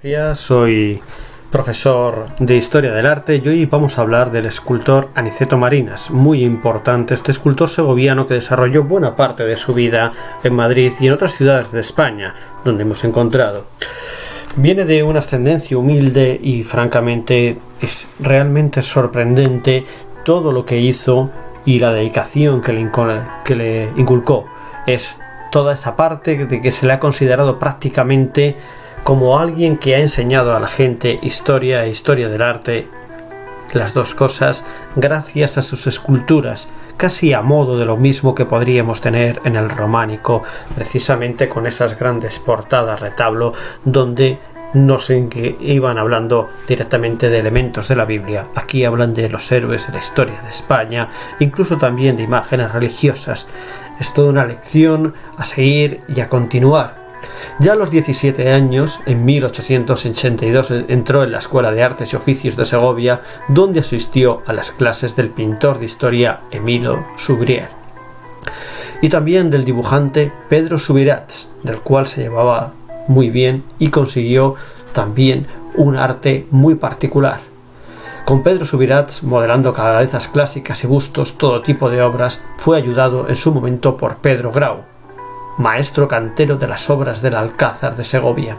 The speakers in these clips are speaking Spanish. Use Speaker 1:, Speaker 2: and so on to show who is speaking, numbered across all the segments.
Speaker 1: Buenos días, soy profesor de Historia del Arte y hoy vamos a hablar del escultor Aniceto Marinas, muy importante, este escultor segoviano que desarrolló buena parte de su vida en Madrid y en otras ciudades de España, donde hemos encontrado. Viene de una ascendencia humilde y francamente es realmente sorprendente todo lo que hizo y la dedicación que le inculcó. Es toda esa parte de que se le ha considerado prácticamente como alguien que ha enseñado a la gente historia e historia del arte, las dos cosas, gracias a sus esculturas, casi a modo de lo mismo que podríamos tener en el románico, precisamente con esas grandes portadas retablo donde no sé en qué iban hablando directamente de elementos de la Biblia. Aquí hablan de los héroes de la historia de España, incluso también de imágenes religiosas. Es toda una lección a seguir y a continuar. Ya a los 17 años, en 1882, entró en la Escuela de Artes y Oficios de Segovia, donde asistió a las clases del pintor de historia Emilio Subrier y también del dibujante Pedro Subirats, del cual se llevaba muy bien y consiguió también un arte muy particular. Con Pedro Subirats, modelando cabezas clásicas y bustos, todo tipo de obras, fue ayudado en su momento por Pedro Grau, maestro cantero de las obras del Alcázar de Segovia.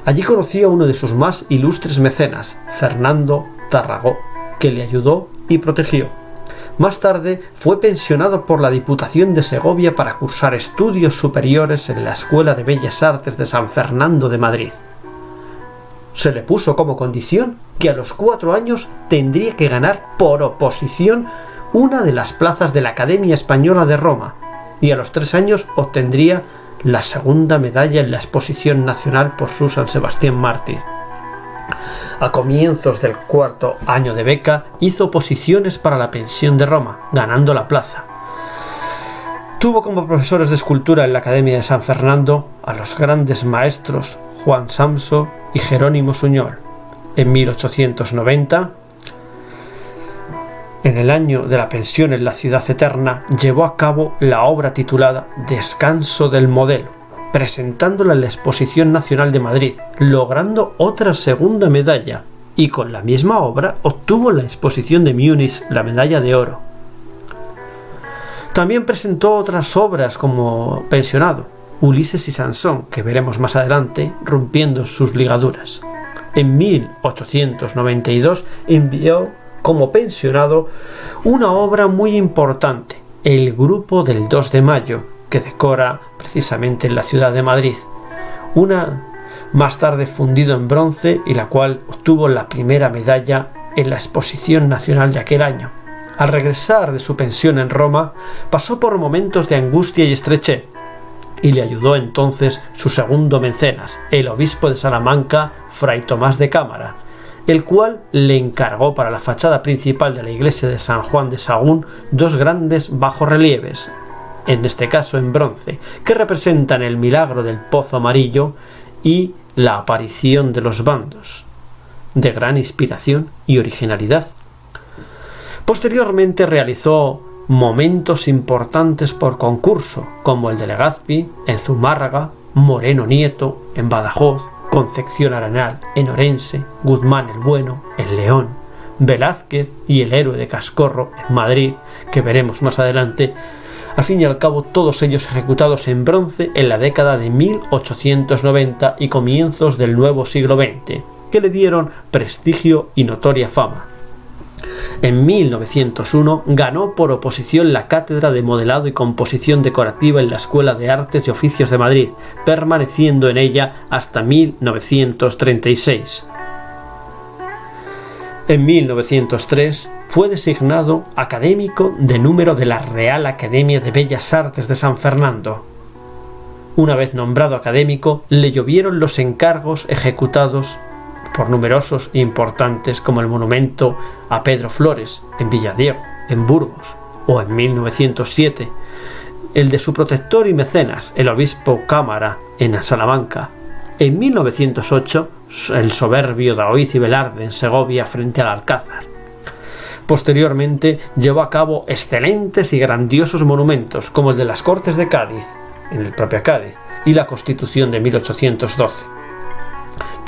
Speaker 1: Allí conoció a uno de sus más ilustres mecenas, Fernando Tarragó, que le ayudó y protegió. Más tarde fue pensionado por la Diputación de Segovia para cursar estudios superiores en la Escuela de Bellas Artes de San Fernando de Madrid. Se le puso como condición que a los 4 años tendría que ganar por oposición una de las plazas de la Academia Española de Roma, y a los 3 años obtendría la segunda medalla en la Exposición Nacional por su San Sebastián Mártir. A comienzos del 4º año de beca hizo oposiciones para la pensión de Roma, ganando la plaza. Tuvo como profesores de escultura en la Academia de San Fernando a los grandes maestros Juan Samso y Jerónimo Suñol. En 1890, en el año de la pensión en la Ciudad Eterna, llevó a cabo la obra titulada Descanso del Modelo, presentándola en la Exposición Nacional de Madrid, logrando otra segunda medalla, y con la misma obra obtuvo en la Exposición de Múnich la medalla de oro. También presentó otras obras como pensionado, Ulises y Sansón, que veremos más adelante, rompiendo sus ligaduras. En 1892 envió como pensionado una obra muy importante, el Grupo del 2 de Mayo, que decora precisamente en la ciudad de Madrid, una más tarde fundido en bronce y la cual obtuvo la primera medalla en la Exposición Nacional de aquel año. Al regresar de su pensión en Roma, pasó por momentos de angustia y estrechez, y le ayudó entonces su segundo mecenas, el obispo de Salamanca, Fray Tomás de Cámara, el cual le encargó para la fachada principal de la iglesia de San Juan de Sagún 2 grandes bajorrelieves, en este caso en bronce, que representan el milagro del Pozo Amarillo y la aparición de los bandos, de gran inspiración y originalidad. Posteriormente realizó momentos importantes por concurso, como el de Legazpi, en Zumárraga, Moreno Nieto, en Badajoz, Concepción Arenal, en Orense, Guzmán el Bueno, en León, Velázquez y el Héroe de Cascorro, en Madrid, que veremos más adelante. Al fin y al cabo, todos ellos ejecutados en bronce en la década de 1890 y comienzos del nuevo siglo XX, que le dieron prestigio y notoria fama. En 1901 ganó por oposición la cátedra de modelado y composición decorativa en la Escuela de Artes y Oficios de Madrid, permaneciendo en ella hasta 1936. En 1903 fue designado académico de número de la Real Academia de Bellas Artes de San Fernando. Una vez nombrado académico, le llovieron los encargos ejecutados por numerosos e importantes, como el monumento a Pedro Flores en Villadiego, en Burgos, o en 1907 el de su protector y mecenas, el obispo Cámara, en Salamanca. En 1908 el soberbio Daoíz y Velarde en Segovia frente al Alcázar. Posteriormente llevó a cabo excelentes y grandiosos monumentos, como el de las Cortes de Cádiz, en el propio Cádiz, y la Constitución de 1812.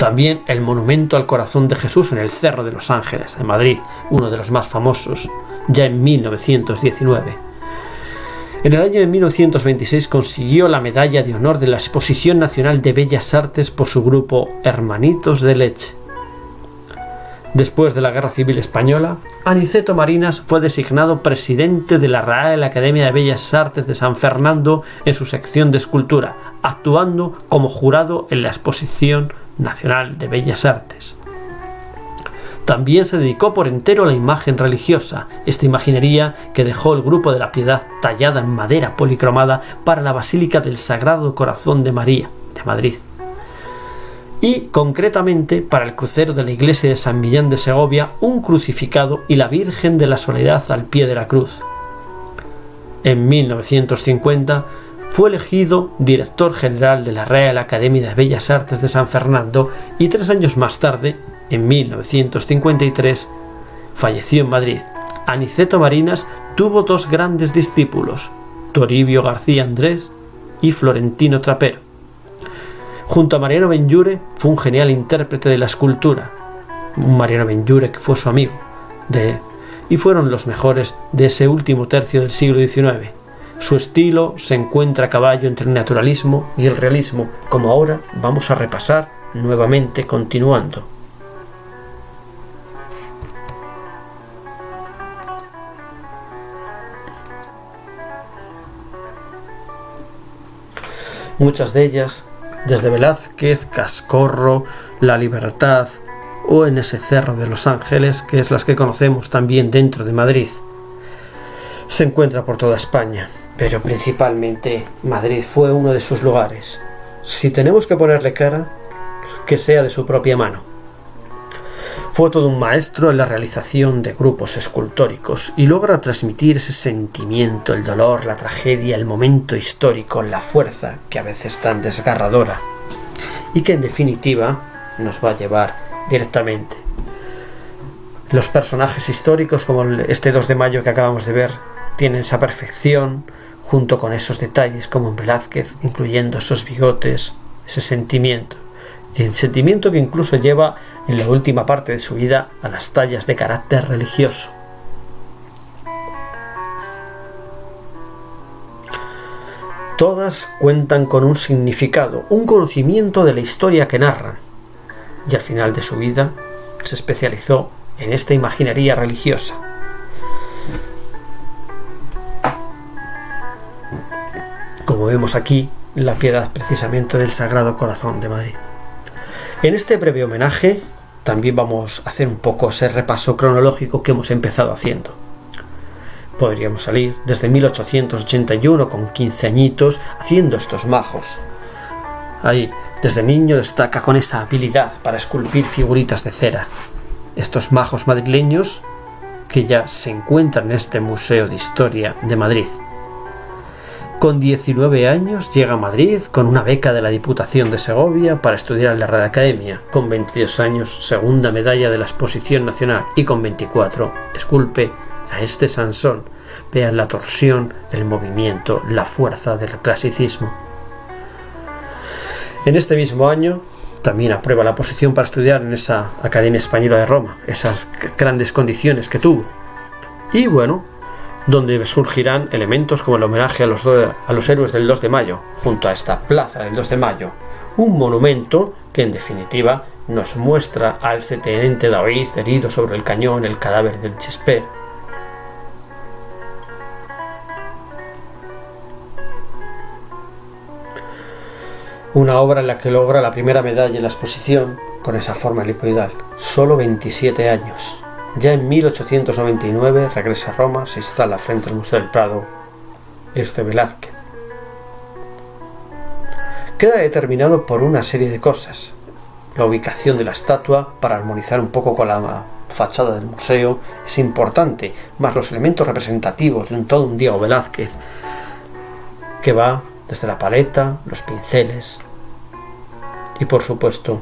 Speaker 1: También el monumento al corazón de Jesús en el Cerro de los Ángeles, en Madrid, uno de los más famosos, ya en 1919. En el año de 1926 consiguió la medalla de honor de la Exposición Nacional de Bellas Artes por su grupo Hermanitos de Leche. Después de la Guerra Civil Española, Aniceto Marinas fue designado presidente de la Real Academia de Bellas Artes de San Fernando en su sección de escultura, actuando como jurado en la Exposición Nacional de Bellas Artes. También se dedicó por entero a la imagen religiosa, esta imaginería que dejó el Grupo de la Piedad tallada en madera policromada para la Basílica del Sagrado Corazón de María, de Madrid. Y, concretamente, para el crucero de la iglesia de San Millán de Segovia, un crucificado y la Virgen de la Soledad al pie de la cruz. En 1950 fue elegido director general de la Real Academia de Bellas Artes de San Fernando y 3 años más tarde, en 1953, falleció en Madrid. Aniceto Marinas tuvo 2 grandes discípulos, Toribio García Andrés y Florentino Trapero. Junto a Mariano Benlliure fue un genial intérprete de la escultura, un Mariano Benlliure que fue su amigo, y fueron los mejores de ese último tercio del siglo XIX. Su estilo se encuentra a caballo entre el naturalismo y el realismo, como ahora vamos a repasar nuevamente continuando. Muchas de ellas, desde Velázquez, Cascorro, La Libertad o en ese Cerro de los Ángeles, que es las que conocemos también dentro de Madrid, se encuentra por toda España, pero principalmente Madrid fue uno de sus lugares. Si tenemos que ponerle cara, que sea de su propia mano. Fue todo un maestro en la realización de grupos escultóricos y logra transmitir ese sentimiento, el dolor, la tragedia, el momento histórico, la fuerza que a veces es tan desgarradora y que en definitiva nos va a llevar directamente. Los personajes históricos como este 2 de mayo que acabamos de ver tienen esa perfección junto con esos detalles como en Velázquez, incluyendo esos bigotes, ese sentimiento. Y el sentimiento que incluso lleva en la última parte de su vida a las tallas de carácter religioso. Todas cuentan con un significado, un conocimiento de la historia que narran, y al final de su vida se especializó en esta imaginería religiosa. Como vemos aquí, la Piedad precisamente del Sagrado Corazón de Madrid. En este breve homenaje también vamos a hacer un poco ese repaso cronológico que hemos empezado haciendo. Podríamos salir desde 1881 con 15 añitos haciendo estos majos. Ahí, desde niño destaca con esa habilidad para esculpir figuritas de cera. Estos majos madrileños que ya se encuentran en este Museo de Historia de Madrid. Con 19 años llega a Madrid con una beca de la Diputación de Segovia para estudiar en la Real Academia. Con 22 años, segunda medalla de la Exposición Nacional y con 24 esculpe a este Sansón. Vean la torsión, el movimiento, la fuerza del clasicismo. En este mismo año también aprueba la oposición para estudiar en esa Academia Española de Roma, esas grandes condiciones que tuvo. Y bueno, donde surgirán elementos como el homenaje a los héroes del 2 de mayo, junto a esta plaza del 2 de mayo, un monumento que en definitiva nos muestra a ese teniente David herido sobre el cañón, el cadáver del Chesper. Una obra en la que logra la primera medalla en la exposición con esa forma helicoidal, solo 27 años. Ya en 1899 regresa a Roma, se instala frente al Museo del Prado, Velázquez. Queda determinado por una serie de cosas. La ubicación de la estatua, para armonizar un poco con la fachada del museo, es importante, más los elementos representativos de todo un Diego Velázquez, que va desde la paleta, los pinceles y por supuesto,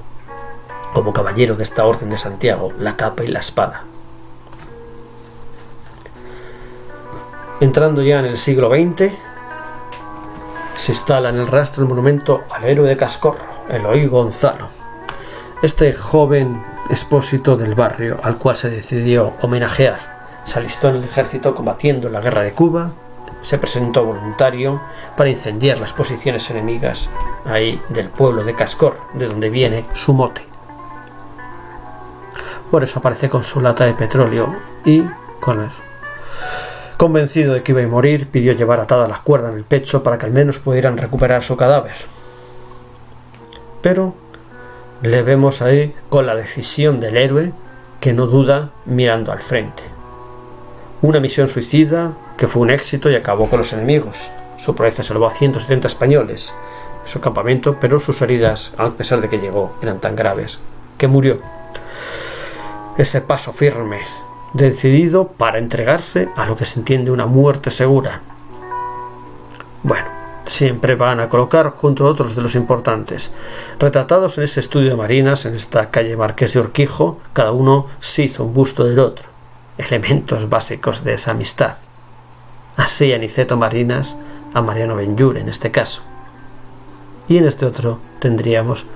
Speaker 1: como caballero de esta Orden de Santiago, la capa y la espada. Entrando ya en el siglo XX, se instala en el rastro el monumento al héroe de Cascorro, Eloy Gonzalo. este joven expósito del barrio al cual se decidió homenajear. Se alistó en el ejército combatiendo en la guerra de Cuba, se presentó voluntario para incendiar las posiciones enemigas ahí del pueblo de Cascor, de donde viene su mote. Por eso aparece con su lata de petróleo y con eso. Convencido de que iba a morir, pidió llevar atadas las cuerdas en el pecho para que al menos pudieran recuperar su cadáver. Pero le vemos ahí con la decisión del héroe que no duda mirando al frente. Una misión suicida que fue un éxito y acabó con los enemigos. Su proeza salvó a 170 españoles en su campamento, pero sus heridas, a pesar de que llegó, eran tan graves que murió. Ese paso firme, decidido para entregarse a lo que se entiende una muerte segura. Bueno, siempre van a colocar junto a otros de los importantes. Retratados en ese estudio de Marinas, en esta calle Marqués de Urquijo, cada uno se hizo un busto del otro. Elementos básicos de esa amistad. Así Aniceto Marinas a Mariano Benlliure en este caso. Y en este otro tendríamos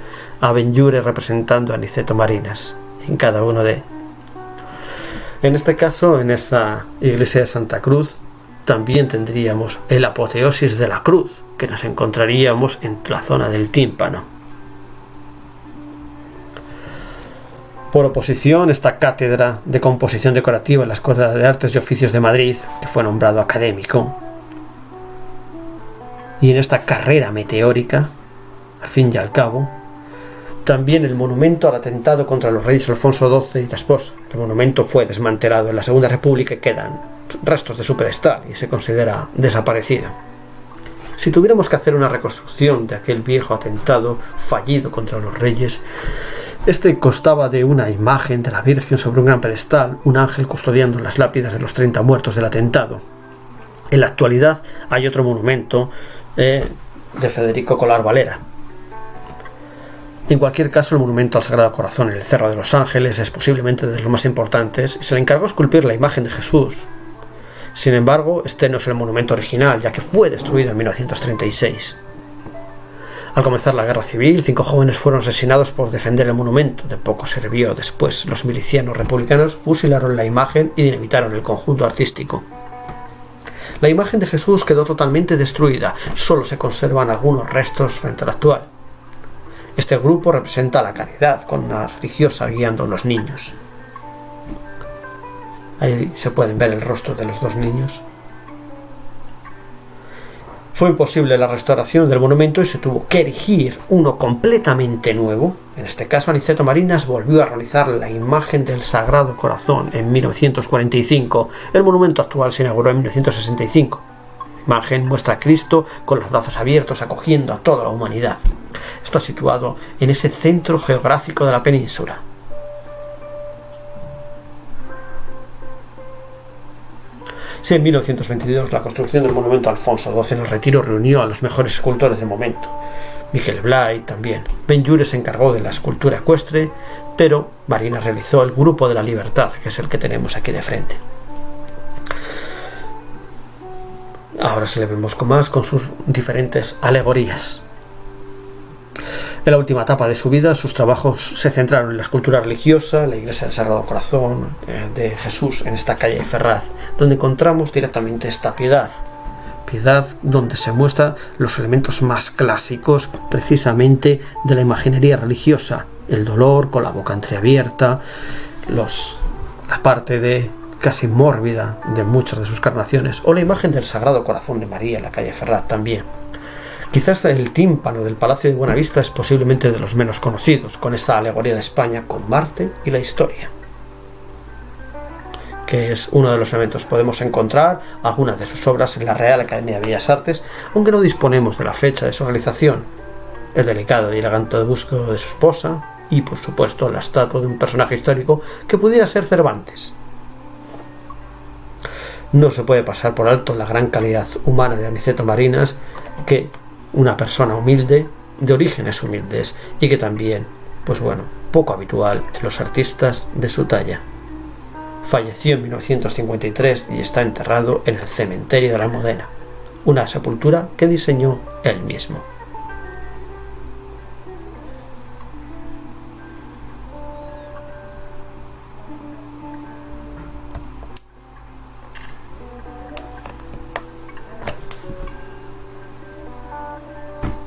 Speaker 1: a Benlliure representando a Aniceto Marinas en cada uno de. En este caso, en esa iglesia de Santa Cruz, también tendríamos el apoteosis de la cruz, que nos encontraríamos en la zona del tímpano. Por oposición, esta cátedra de composición decorativa en la Escuela de Artes y Oficios de Madrid, que fue nombrado académico, y en esta carrera meteórica, al fin y al cabo, también el monumento al atentado contra los reyes Alfonso XII y la esposa. El monumento fue desmantelado en la Segunda República y quedan restos de su pedestal y se considera desaparecido. Si tuviéramos que hacer una reconstrucción de aquel viejo atentado fallido contra los reyes, este constaba de una imagen de la Virgen sobre un gran pedestal, un ángel custodiando las lápidas de los 30 muertos del atentado. En la actualidad hay otro monumento de Federico Colar Valera. En cualquier caso, el monumento al Sagrado Corazón en el Cerro de los Ángeles es posiblemente de los más importantes y se le encargó esculpir la imagen de Jesús. Sin embargo, este no es el monumento original, ya que fue destruido en 1936. Al comenzar la guerra civil, 5 jóvenes fueron asesinados por defender el monumento. De poco sirvió después. Los milicianos republicanos fusilaron la imagen y dinamitaron el conjunto artístico. La imagen de Jesús quedó totalmente destruida. Solo se conservan algunos restos frente al actual. Este grupo representa a la caridad, con una religiosa guiando a los niños. Ahí se pueden ver el rostro de los 2 niños. Fue imposible la restauración del monumento y se tuvo que erigir uno completamente nuevo. En este caso, Aniceto Marinas volvió a realizar la imagen del Sagrado Corazón en 1945. El monumento actual se inauguró en 1965. La imagen muestra a Cristo con los brazos abiertos acogiendo a toda la humanidad. Está situado en ese centro geográfico de la península. Si en 1922 la construcción del monumento a Alfonso XII en el Retiro reunió a los mejores escultores del momento. Miquel Blay también. Benlliure se encargó de la escultura ecuestre, pero Marinas realizó el Grupo de la Libertad, que es el que tenemos aquí de frente. Ahora se le vemos con más con sus diferentes alegorías. En la última etapa de su vida, sus trabajos se centraron en la escultura religiosa, la iglesia del Sagrado Corazón de Jesús en esta calle de Ferraz, donde encontramos directamente esta piedad donde se muestran los elementos más clásicos precisamente de la imaginería religiosa, el dolor con la boca entreabierta, la parte de casi mórbida de muchas de sus carnaciones, o la imagen del Sagrado Corazón de María en la calle Ferraz también. Quizás el tímpano del Palacio de Buenavista es posiblemente de los menos conocidos, con esta alegoría de España con Marte y la historia, que es uno de los elementos. Podemos encontrar algunas de sus obras en la Real Academia de Bellas Artes, aunque no disponemos de la fecha de su realización. El delicado y elegante busto de su esposa y, por supuesto, la estatua de un personaje histórico que pudiera ser Cervantes. No se puede pasar por alto la gran calidad humana de Aniceto Marinas, que una persona humilde, de orígenes humildes, y que también, poco habitual en los artistas de su talla. Falleció en 1953 y está enterrado en el cementerio de la Almudena, una sepultura que diseñó él mismo.